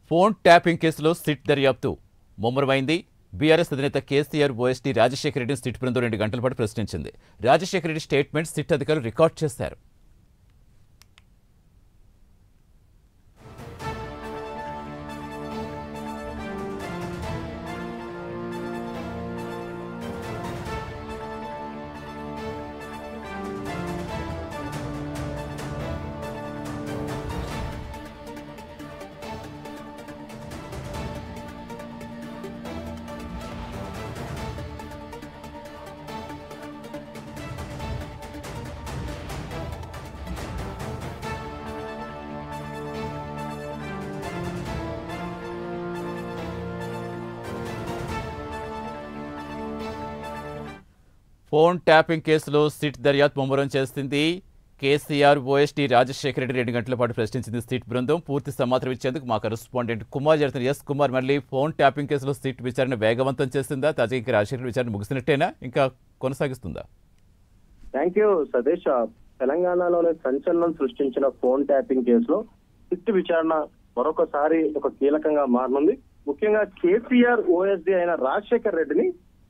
Phone tapping కేసులో SIT దర్యాప్తు ముమ్మరమైంది. BRS అధినేత కేసీఆర్ ఓఎస్డీ రాజశేఖర రెడ్డిని సిట్ బృందం 2 గంటల పాటు ప్రశ్నించింది. రాజశేఖర రెడ్డి స్టేట్మెంట్ సిట్ అధికారులు రికార్డ్ చేశారు. ఫోన్ ట్యాపింగ్ కేసులో సిట్ దర్యాప్తు ముమ్మరం చేస్తుంది. కేసీఆర్ ఓఎస్డీ రాజశేఖర రెడ్డి 2 గంటల పాటు ప్రశ్నించింది సిట్ బృందం. పూర్తి సమాచారం ఇచ్చేందుకు మా కరెస్పాండెంట్ కుమార్ జరుగుతుంది. ఎస్ కుమార్, మళ్ళీ ఫోన్ ట్యాపింగ్ కేసులో సిట్ విచారణ వేగవంతం చేస్తుందా? తాజాగా రాజశేఖర విచారణ ముగిసినట్టేనా, ఇంకా కొనసాగిస్తుందా? Thank you Satish. తెలంగాణలోనే సంచలనం సృష్టించిన ఫోన్ ట్యాపింగ్ కేసులో సిట్ విచారణ మరొకసారి ఒక కీలకంగా మారనుంది. ముఖ్యంగా కేసీఆర్ ఓఎస్డీ అయిన రాజశేఖర్ రెడ్డిని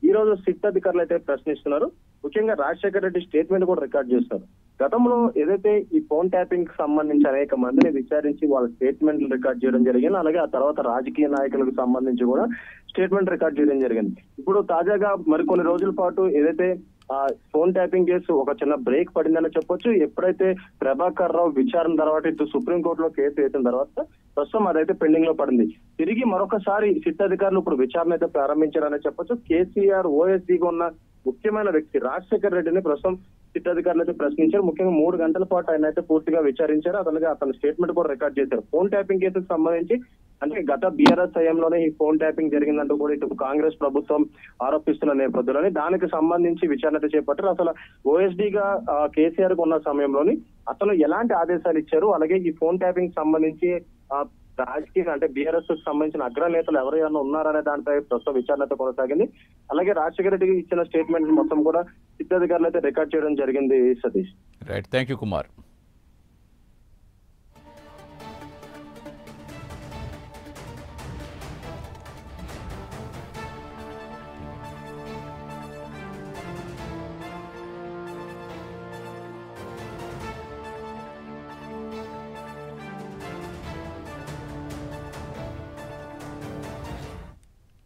ఈ రోజు సిట్ అధికారులు అయితే ప్రశ్నిస్తున్నారు. ముఖ్యంగా రాజశేఖర్ రెడ్డి స్టేట్మెంట్ కూడా రికార్డ్ చేస్తారు. గతంలో ఏదైతే ఈ ఫోన్ ట్యాపింగ్ కి సంబంధించి అనేక మందిని విచారించి వాళ్ళ స్టేట్మెంట్లు రికార్డ్ చేయడం జరిగింది. అలాగే ఆ తర్వాత రాజకీయ నాయకులకు సంబంధించి కూడా స్టేట్మెంట్ రికార్డ్ చేయడం జరిగింది. ఇప్పుడు తాజాగా మరికొన్ని రోజుల పాటు ఏదైతే ఫోన్ ట్యాపింగ్ కేసు ఒక చిన్న బ్రేక్ పడిందని చెప్పొచ్చు. ఎప్పుడైతే ప్రభాకర్ రావు విచారణ తర్వాత ఇటు సుప్రీంకోర్టులో కేసు వేసిన తర్వాత ప్రస్తుతం అదైతే పెండింగ్ లో పడింది. తిరిగి మరొకసారి సిట్ అధికారులు ఇప్పుడు విచారణ అయితే ప్రారంభించారని చెప్పొచ్చు. కేసీఆర్ ఓఎస్డీగా ఉన్న ముఖ్యమైన వ్యక్తి రాజశేఖర్ రెడ్డిని ప్రస్తుతం సిట్ అధికారులు అయితే ప్రశ్నించారు. ముఖ్యంగా 3 గంటల పాటు ఆయన అయితే పూర్తిగా విచారించారు. అతని స్టేట్మెంట్ కూడా రికార్డ్ చేశారు. ఫోన్ ట్యాపింగ్ కేసుకు సంబంధించి అంటే గత బీఆర్ఎస్ హయాంలోనే ఈ ఫోన్ ట్యాపింగ్ జరిగిందంటూ కూడా ఇటు కాంగ్రెస్ ప్రభుత్వం ఆరోపిస్తున్న నేపథ్యంలోని దానికి సంబంధించి విచారణ చేపట్టారు. అసలు ఓఎస్డీగా కేసీఆర్ కు ఉన్న సమయంలోని అతను ఎలాంటి ఆదేశాలు ఇచ్చారు, అలాగే ఈ ఫోన్ ట్యాపింగ్ సంబంధించి రాజకీయ అంటే బీఆర్ఎస్ కు సంబంధించిన అగ్రనేతలు ఎవరైనా ఉన్నారనే దానిపై ప్రస్తుతం విచారణ కొనసాగింది. అలాగే రాజశేఖర రెడ్డికి ఇచ్చిన స్టేట్మెంట్ మొత్తం కూడా సిట్ అధికారులు అయితే రికార్డ్ చేయడం జరిగింది. Satish, right, thank you Kumar.